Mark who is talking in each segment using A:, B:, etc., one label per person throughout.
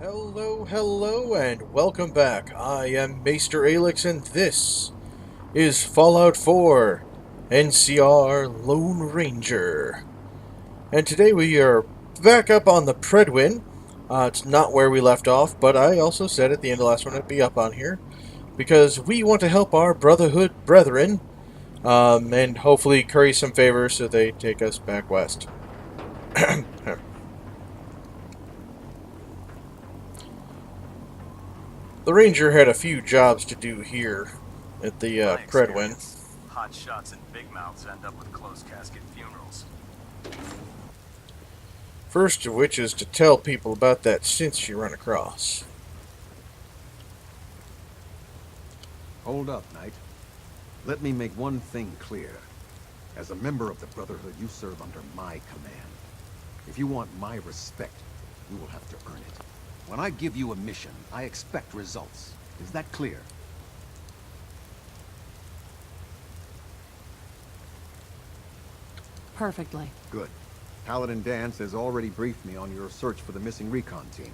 A: Hello, hello, and welcome back. I am Maester Aelix, and this is Fallout 4 NCR Lone Ranger. And today we are back up on the Predwin. It's not where we left off, but I also said at the end of the last one it'd be up on here because we want to help our Brotherhood brethren and hopefully curry some favors so they take us back west. The Ranger had a few jobs to do here at the
B: My
A: Predwin.
B: experience, hot shots and big mouths end up with closed casket funerals.
A: First of which is to tell people about that synth you run across.
C: Hold up, Knight. Let me make one thing clear. As a member of the Brotherhood, you serve under my command. If you want my respect, you will have to earn it. When I give you a mission, I expect results. Is that clear?
D: Perfectly.
C: Good. Paladin Dance has already briefed me on your search for the missing recon team.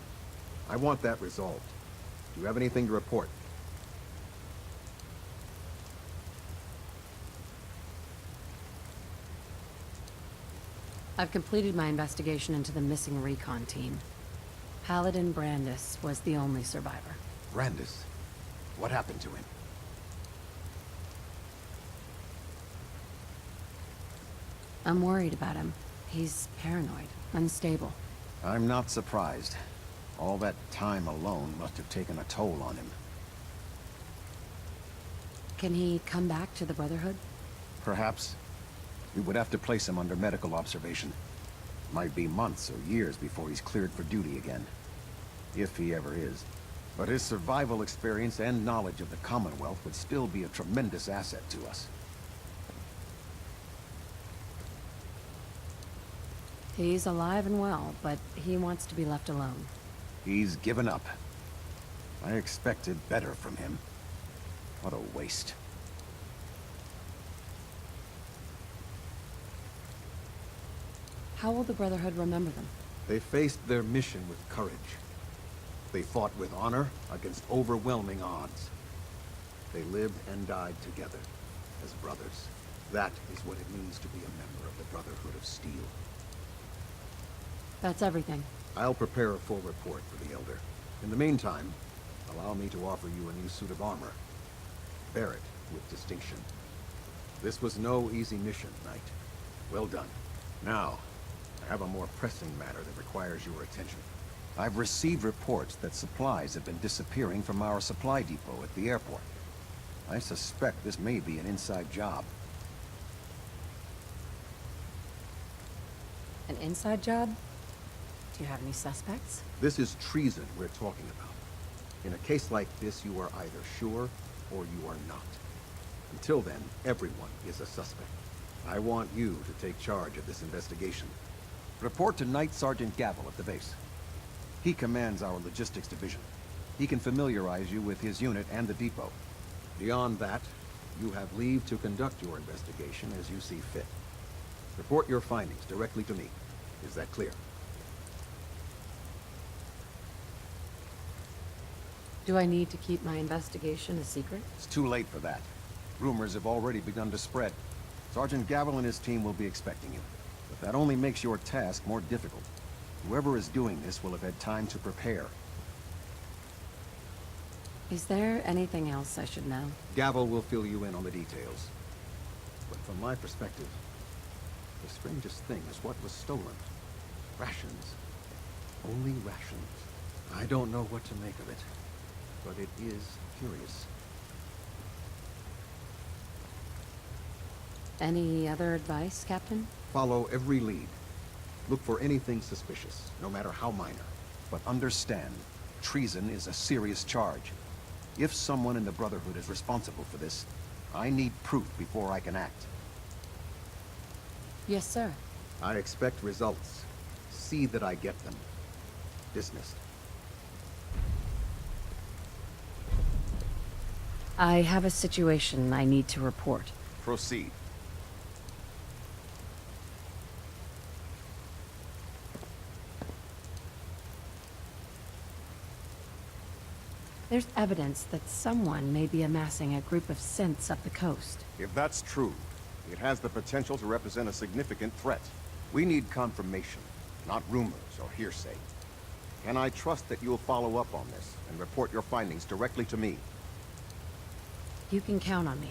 C: I want that resolved. Do you have anything to report?
D: I've completed my investigation into the missing recon team. Paladin Brandis was the only survivor.
C: Brandis? What happened to him?
D: I'm worried about him. He's paranoid, unstable.
C: I'm not surprised. All that time alone must have taken a toll on him.
D: Can he come back to the Brotherhood?
C: Perhaps. We would have to place him under medical observation. Might be months or years before he's cleared for duty again. If he ever is. But his survival experience and knowledge of the Commonwealth would still be a tremendous asset to us.
D: He's alive and well, but he wants to be left alone.
C: He's given up. I expected better from him. What a waste.
D: How will the Brotherhood remember them?
C: They faced their mission with courage. They fought with honor against overwhelming odds. They lived and died together, as brothers. That is what it means to be a member of the Brotherhood of Steel.
D: That's everything.
C: I'll prepare a full report for the Elder. In the meantime, allow me to offer you a new suit of armor. Bear it with distinction. This was no easy mission, Knight. Well done. Now, I have a more pressing matter that requires your attention. I've received reports that supplies have been disappearing from our supply depot at the airport. I suspect this may be an inside job.
D: An inside job? Do you have any suspects?
C: This is treason we're talking about. In a case like this, you are either sure or you are not. Until then, everyone is a suspect. I want you to take charge of this investigation. Report to Knight Sergeant Gavel at the base. He commands our logistics division. He can familiarize you with his unit and the depot. Beyond that, you have leave to conduct your investigation as you see fit. Report your findings directly to me. Is that clear?
D: Do I need to keep my investigation a secret?
C: It's too late for that. Rumors have already begun to spread. Sergeant Gavel and his team will be expecting you. But that only makes your task more difficult. Whoever is doing this will have had time to prepare.
D: Is there anything else I should know?
C: Gavel will fill you in on the details. But from my perspective, the strangest thing is what was stolen. Rations. Only rations. I don't know what to make of it, but it is curious.
D: Any other advice, Captain?
C: Follow every lead. Look for anything suspicious, no matter how minor. But understand, treason is a serious charge. If someone in the Brotherhood is responsible for this, I need proof before I can act.
D: Yes, sir.
C: I expect results. See that I get them. Dismissed.
D: I have a situation I need to report.
C: Proceed.
D: There's evidence that someone may be amassing a group of synths up the coast.
C: If that's true, it has the potential to represent a significant threat. We need confirmation, not rumors or hearsay. Can I trust that you'll follow up on this and report your findings directly to me?
D: You can count on me.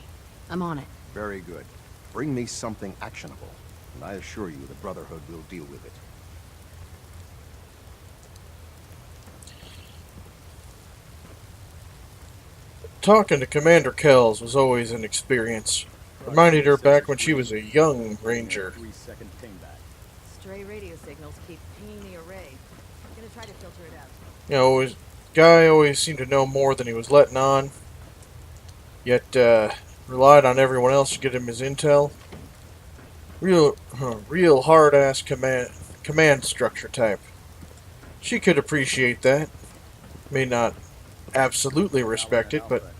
D: I'm on it.
C: Very good. Bring me something actionable, and I assure you the Brotherhood will deal with it.
A: Talking to Commander Kells was always an experience. Reminded her back when she was a young ranger.
E: 3-second pingback.
F: Stray radio signals keep pinging the array. I'm gonna try to filter it out.
A: You know, guy always seemed to know more than he was letting on. Yet, relied on everyone else to get him his intel. Real hard-ass command structure type. She could appreciate that. May not absolutely respect it, but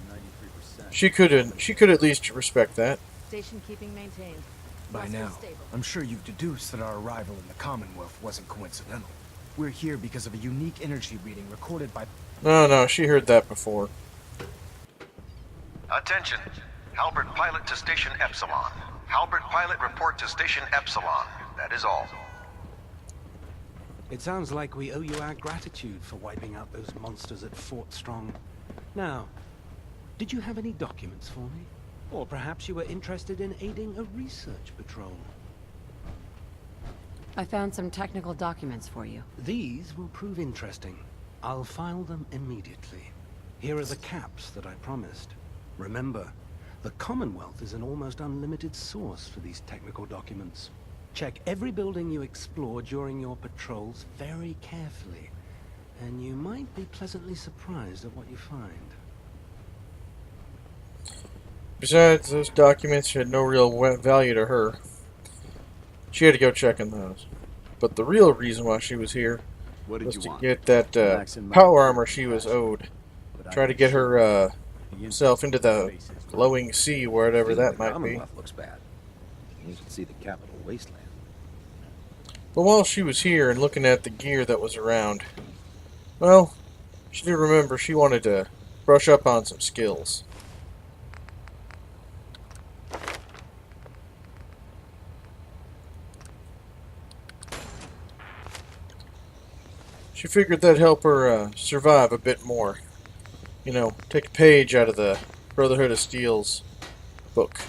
A: she could at least respect that.
F: Station keeping maintained.
E: By
F: Cluster
E: now,
F: stable.
E: I'm sure you've deduced that our arrival in the Commonwealth wasn't coincidental. We're here because of a unique energy reading recorded by...
A: No, she heard that before.
G: Attention. Halbert pilot to station Epsilon. Halbert pilot report to station Epsilon. That is all.
H: It sounds like we owe you our gratitude for wiping out those monsters at Fort Strong. Now, did you have any documents for me? Or perhaps you were interested in aiding a research patrol?
D: I found some technical documents for you.
H: These will prove interesting. I'll file them immediately. Here are the caps that I promised. Remember, the Commonwealth is an almost unlimited source for these technical documents. Check every building you explore during your patrols very carefully, and you might be pleasantly surprised at what you find.
A: Besides, those documents had no real value to her. She had to go checking those. But the real reason why she was here was to get that power armor she was owed. Try to get her self into the glowing sea, wherever that might be.
I: Looks bad. You can see the capital Wasteland.
A: But while she was here and looking at the gear that was around, well, she did remember she wanted to brush up on some skills. She figured that'd help her survive a bit more. You know, take a page out of the Brotherhood of Steel's book.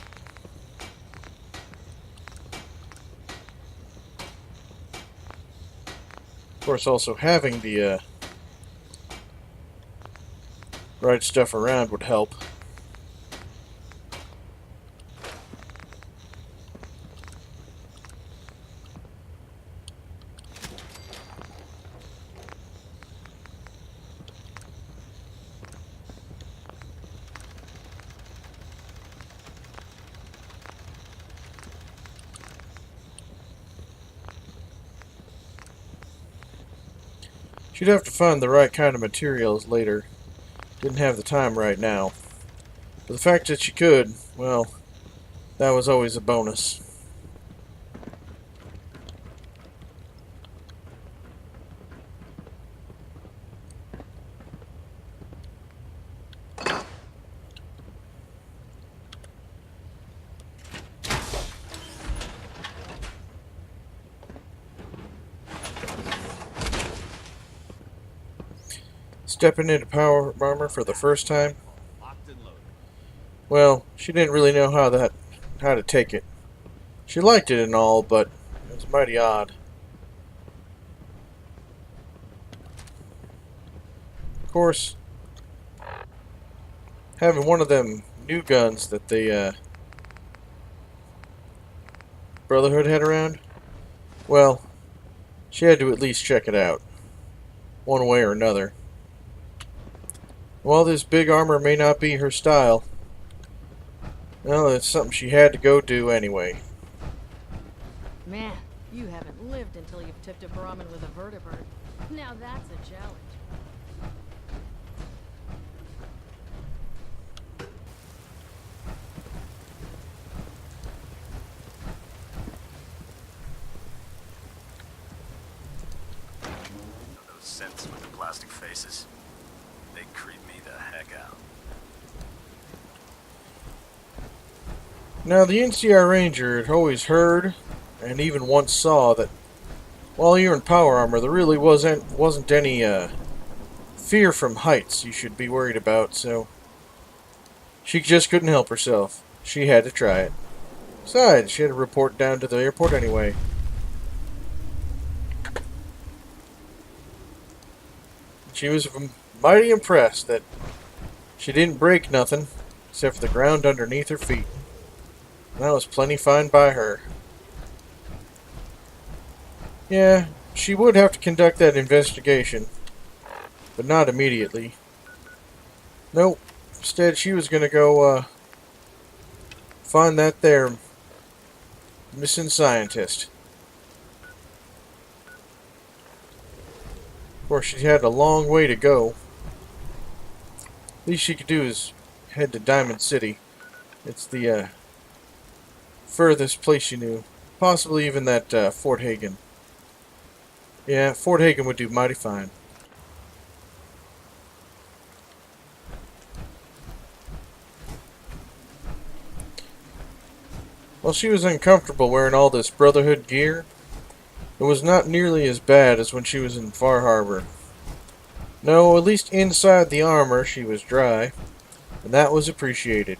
A: Of course, also having the right stuff around would help. She'd have to find the right kind of materials later. Didn't have the time right now. But the fact that she could, well, that was always a bonus. Stepping into power armor for the first time. Well, she didn't really know how to take it. She liked it and all, but it was mighty odd. Of course, having one of them new guns that the Brotherhood had around, well, she had to at least check it out, one way or another. While this big armor may not be her style, well, it's something she had to go do anyway.
F: Man, you haven't lived until you've tipped a Brahmin with a vertibird. Now that's a challenge.
B: Those synths with the plastic faces. They creep me the heck out.
A: Now, the NCR Ranger had always heard, and even once saw, that while you're in power armor, there really wasn't any fear from heights you should be worried about, so she just couldn't help herself. She had to try it. Besides, she had to report down to the airport anyway. She was mighty impressed that she didn't break nothing, except for the ground underneath her feet. That was plenty fine by her. Yeah, she would have to conduct that investigation, but not immediately. Nope. Instead, she was gonna go, find that there missing scientist. Of course, she had a long way to go. Least she could do is head to Diamond City. It's the, furthest place she knew. Possibly even that, Fort Hagen. Yeah, Fort Hagen would do mighty fine. While she was uncomfortable wearing all this Brotherhood gear, it was not nearly as bad as when she was in Far Harbor. No, at least inside the armor she was dry, and that was appreciated.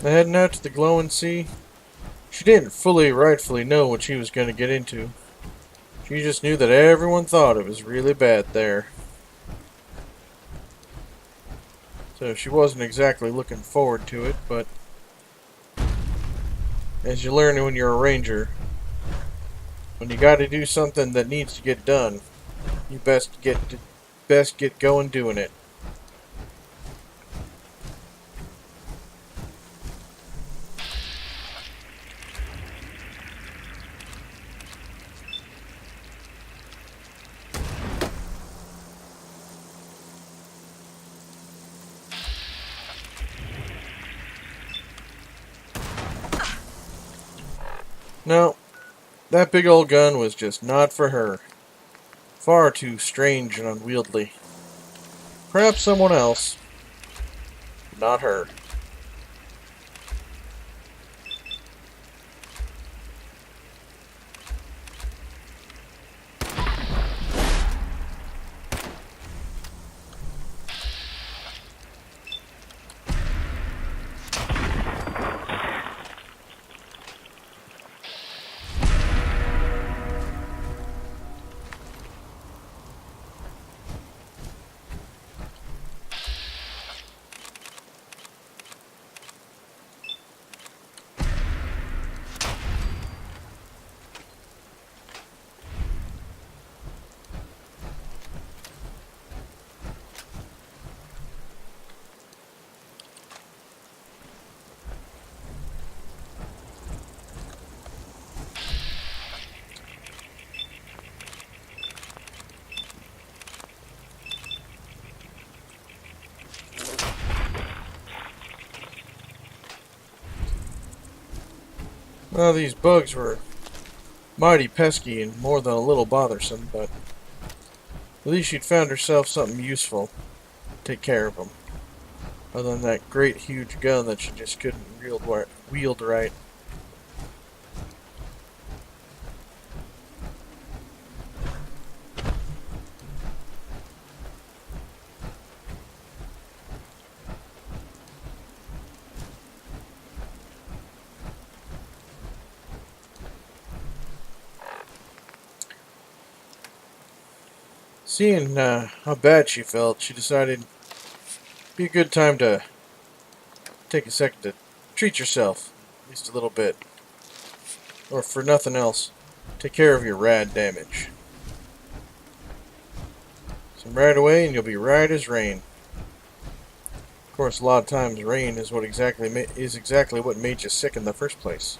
A: Heading out to the glowing sea, she didn't rightfully know what she was going to get into. She just knew that everyone thought it was really bad there. So she wasn't exactly looking forward to it, but as you learn when you're a ranger, when you got to do something that needs to get done, you best get going doing it. No, that big old gun was just not for her. Far too strange and unwieldy. Perhaps someone else, but not her. Well, these bugs were mighty pesky and more than a little bothersome, but at least she'd found herself something useful to take care of them. Other than that great huge gun that she just couldn't wield right. Seeing how bad she felt, she decided it'd be a good time to take a second to treat yourself, at least a little bit. Or for nothing else, take care of your rad damage. Some right away and you'll be right as rain. Of course, a lot of times rain is exactly what made you sick in the first place.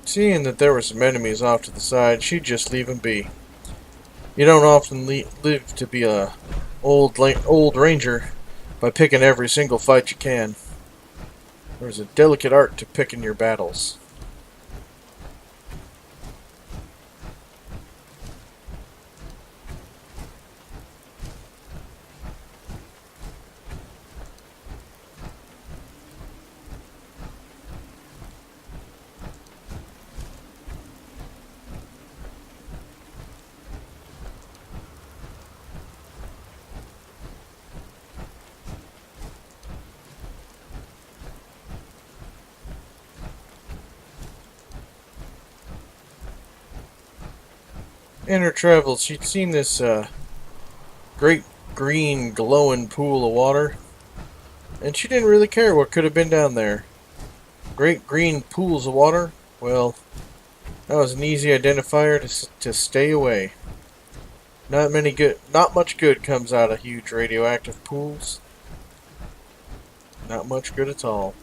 A: Seeing that there were some enemies off to the side, she'd just leave them be. You don't often live to be a old ranger by picking every single fight you can. There's a delicate art to picking your battles. In her travels, she'd seen this great green glowing pool of water, and she didn't really care what could have been down there. Great green pools of water? Well, that was an easy identifier to stay away. Not much good comes out of huge radioactive pools. Not much good at all.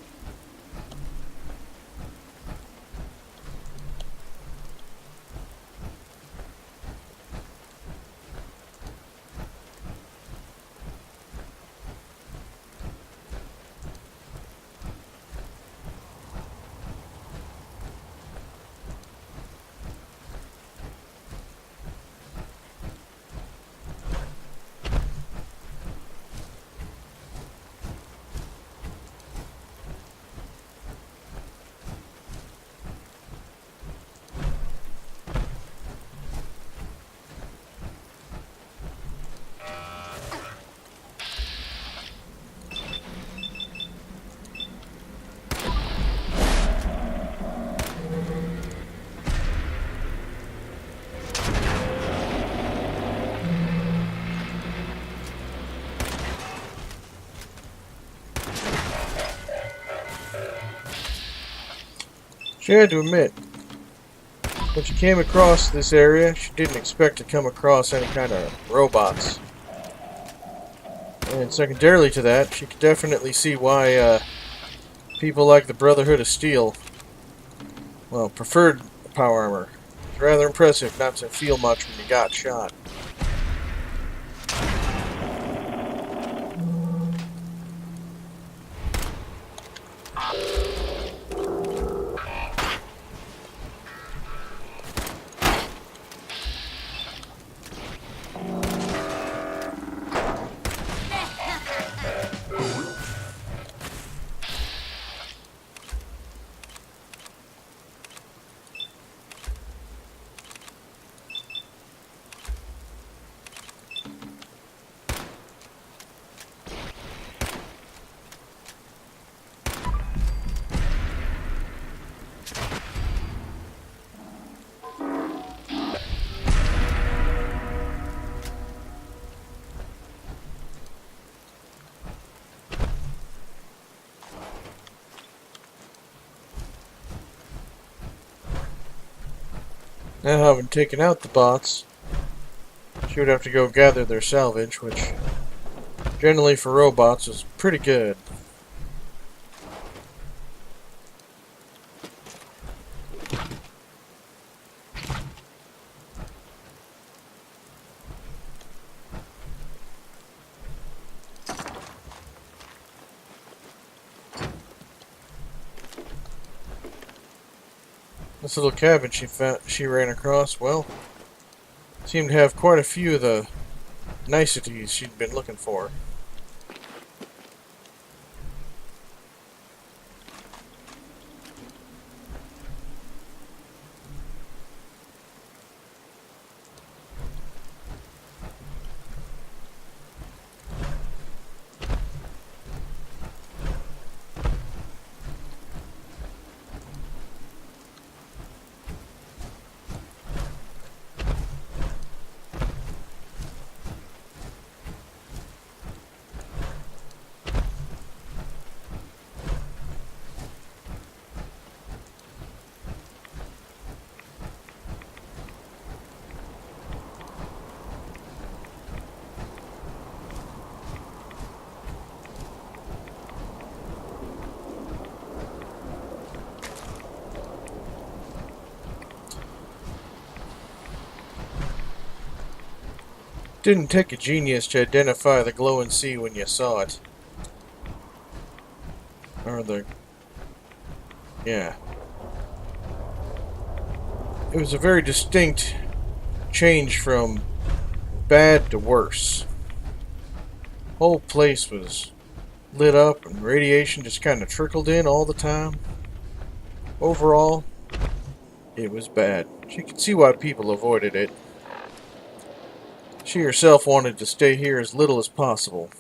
A: She had to admit, when she came across this area, she didn't expect to come across any kind of robots. And secondarily to that, she could definitely see why people like the Brotherhood of Steel, well, preferred power armor. It's rather impressive not to feel much when you got shot. Now, having taken out the bots, she would have to go gather their salvage, which generally for robots is pretty good. This little cabin she ran across, well, seemed to have quite a few of the niceties she'd been looking for. Didn't take a genius to identify the glowing sea when you saw it. Or the... yeah. It was a very distinct change from bad to worse. Whole place was lit up and radiation just kind of trickled in all the time. Overall, it was bad. She could see why people avoided it. She herself wanted to stay here as little as possible.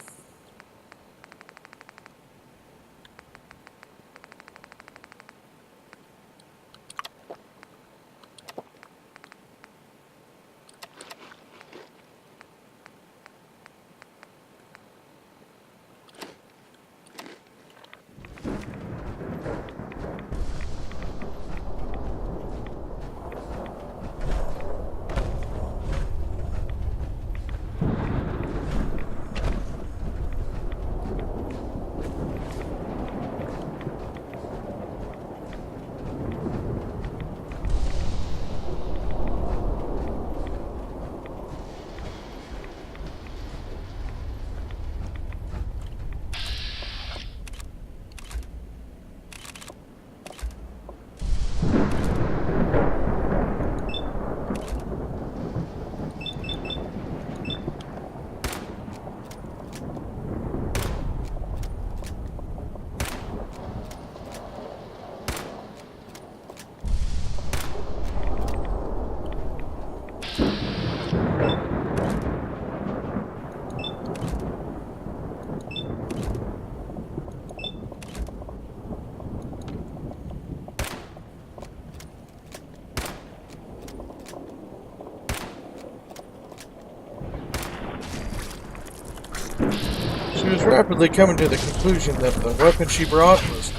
A: She was rapidly coming to the conclusion that the weapon she brought was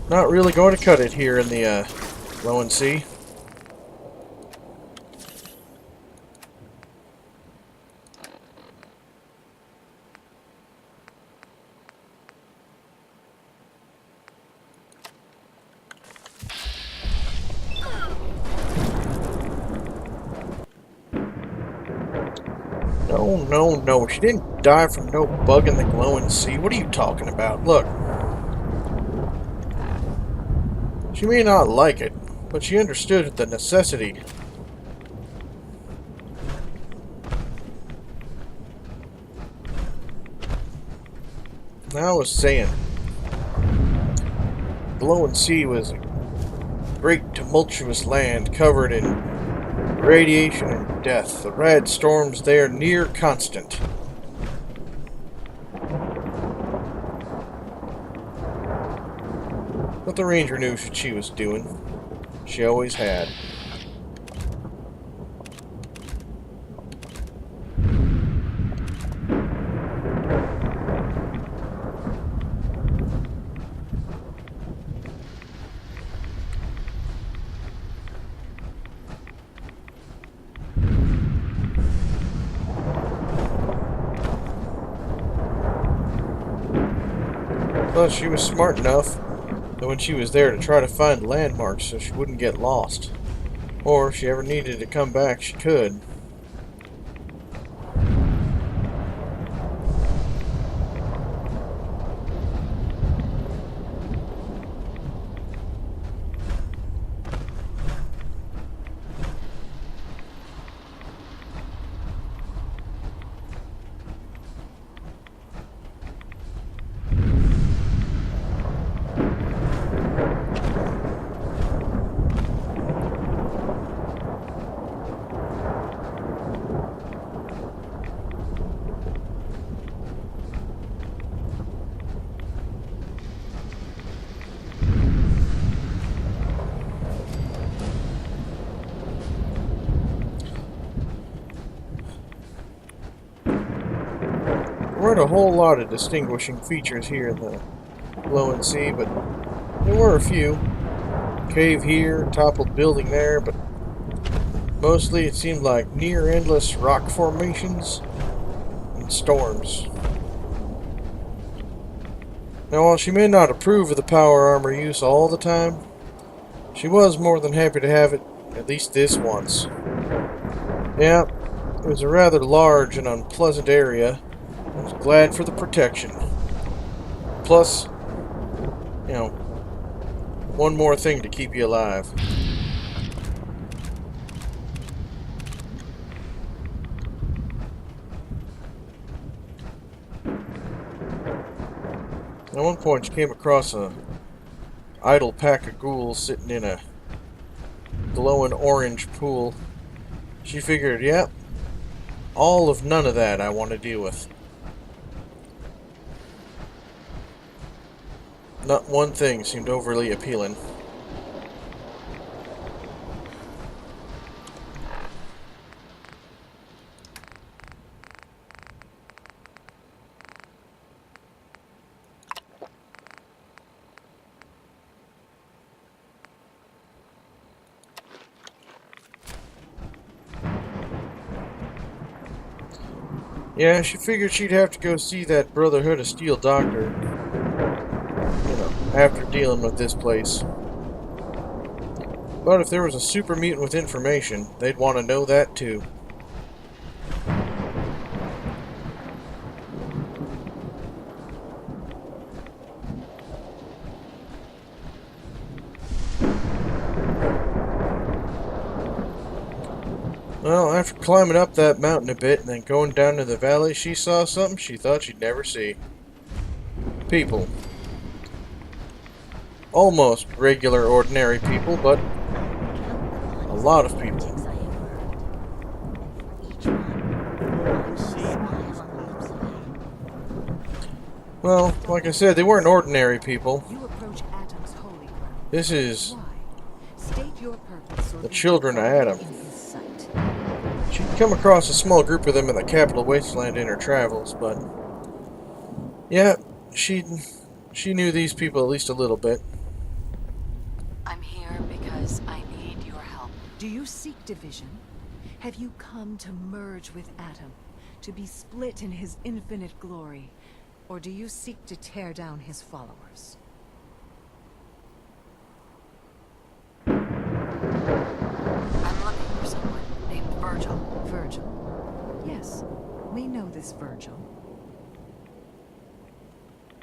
A: not really going to cut it here in the Glowing Sea. No, no, no. She didn't die from no bug in the Glowing Sea. What are you talking about? Look. She may not like it, but she understood the necessity. I was saying, Glowing Sea was a great tumultuous land covered in radiation and death. The red storms there near constant. But the Ranger knew what she was doing. She always had. Plus, she was smart enough that when she was there to try to find landmarks so she wouldn't get lost. Or if she ever needed to come back, she could. There weren't a whole lot of distinguishing features here in the Glowing Sea, but there were a few. Cave here, toppled building there, but mostly it seemed like near endless rock formations and storms. Now, while she may not approve of the power armor use all the time, she was more than happy to have it at least this once. Yeah, It was a rather large and unpleasant area. I was glad for the protection. Plus, you know, one more thing to keep you alive. At one point, she came across a idle pack of ghouls sitting in a glowing orange pool. She figured, yep, all of none of that I want to deal with. Not one thing seemed overly appealing. Yeah, she figured she'd have to go see that Brotherhood of Steel doctor, you know, after dealing with this place. But if there was a super mutant with information, they'd want to know that too. Well, after climbing up that mountain a bit and then going down to the valley, she saw something she thought she'd never see. People. Almost regular, ordinary people, but a lot of people. Well, like I said, they weren't ordinary people. This is the children of Adam. She'd come across a small group of them in the capital Wasteland in her travels, but yeah, she knew these people at least a little bit.
D: I'm here because I need your help. Do you seek division? Have you come to merge with Adam, to be split in his infinite glory? Or do you seek to tear down his followers? I'm looking for someone named Virgil. Virgil? Yes, we know this Virgil.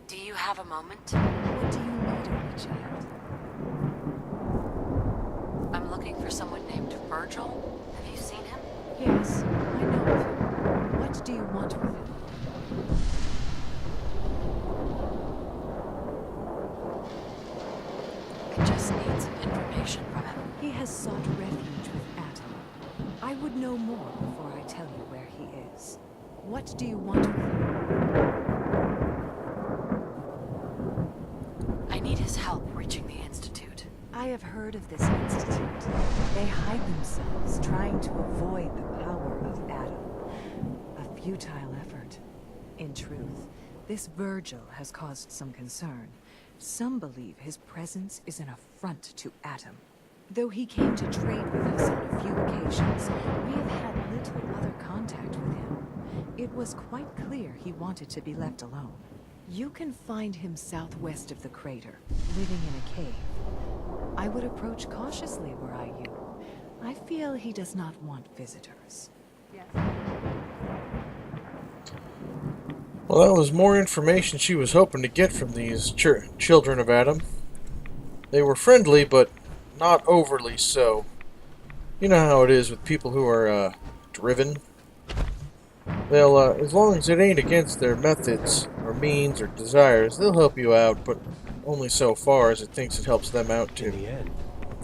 D: Do you have a moment? What do you need of me, child? I'm looking for someone named Virgil. Have you seen him? Yes, I know of him. What do you want with him? I just need some information from him. He has sought refuge with Adam. I would know more before I tell you where he is. What do you want with him? I need his help reaching the Institute. I have heard of this Institute. They hide themselves, trying to avoid the power of Adam. A futile effort. In truth, this Virgil has caused some concern. Some believe his presence is an affront to Adam. Though he came to trade with us on a few occasions, we have had little other contact with him. It was quite clear he wanted to be left alone. You can find him southwest of the crater, living in a cave. I would approach cautiously were I you. I feel he does not want visitors. Yes.
A: Well, that was more information she was hoping to get from these children of Adam. They were friendly, but not overly so. You know how it is with people who are, driven. They'll, as long as it ain't against their methods, or means, or desires, they'll help you out, but only so far as it thinks it helps them out too.
H: In the end,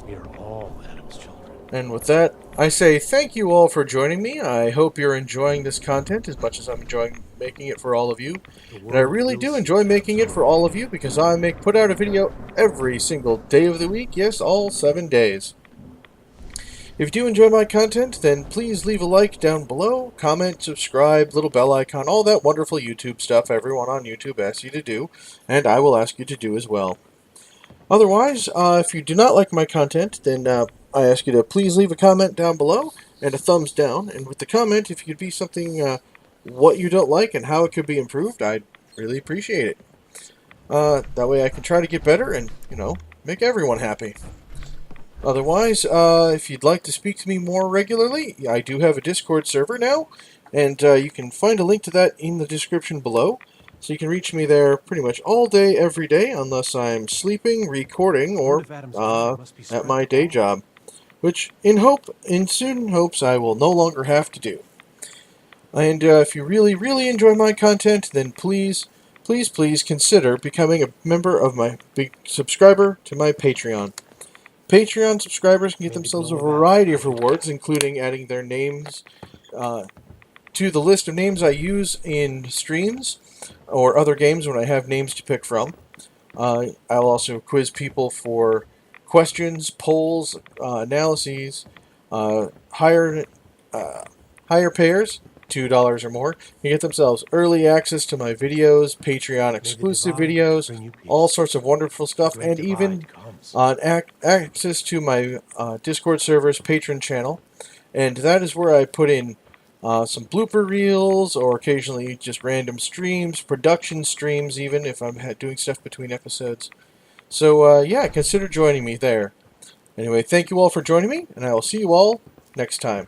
H: we are all Adam's children.
A: And with that, I say thank you all for joining me. I hope you're enjoying this content as much as I'm enjoying making it for all of you. And I really do enjoy making it for all of you because I put out a video every single day of the week. Yes, all 7 days. If you do enjoy my content, then please leave a like down below, comment, subscribe, little bell icon, all that wonderful YouTube stuff everyone on YouTube asks you to do, and I will ask you to do as well. Otherwise, if you do not like my content, then I ask you to please leave a comment down below and a thumbs down. And with the comment, if you could be something, what you don't like and how it could be improved, I'd really appreciate it. That way I can try to get better and, you know, make everyone happy. Otherwise, if you'd like to speak to me more regularly, I do have a Discord server now, and you can find a link to that in the description below. So you can reach me there pretty much all day, every day, unless I'm sleeping, recording, or at my day job, which in soon hopes I will no longer have to do. And if you really, really enjoy my content, then please, please, please consider becoming a member of my big subscriber to my Patreon. Patreon subscribers can get themselves a variety of rewards, including adding their names to the list of names I use in streams or other games when I have names to pick from. I'll also quiz people for questions, polls, analyses, higher payers, $2 or more, can get themselves early access to my videos, Patreon exclusive videos, all sorts of wonderful stuff, and even access to my Discord server's patron channel. And that is where I put in some blooper reels, or occasionally just random streams, production streams even, if I'm doing stuff between episodes. So, yeah, consider joining me there. Anyway, thank you all for joining me, and I will see you all next time.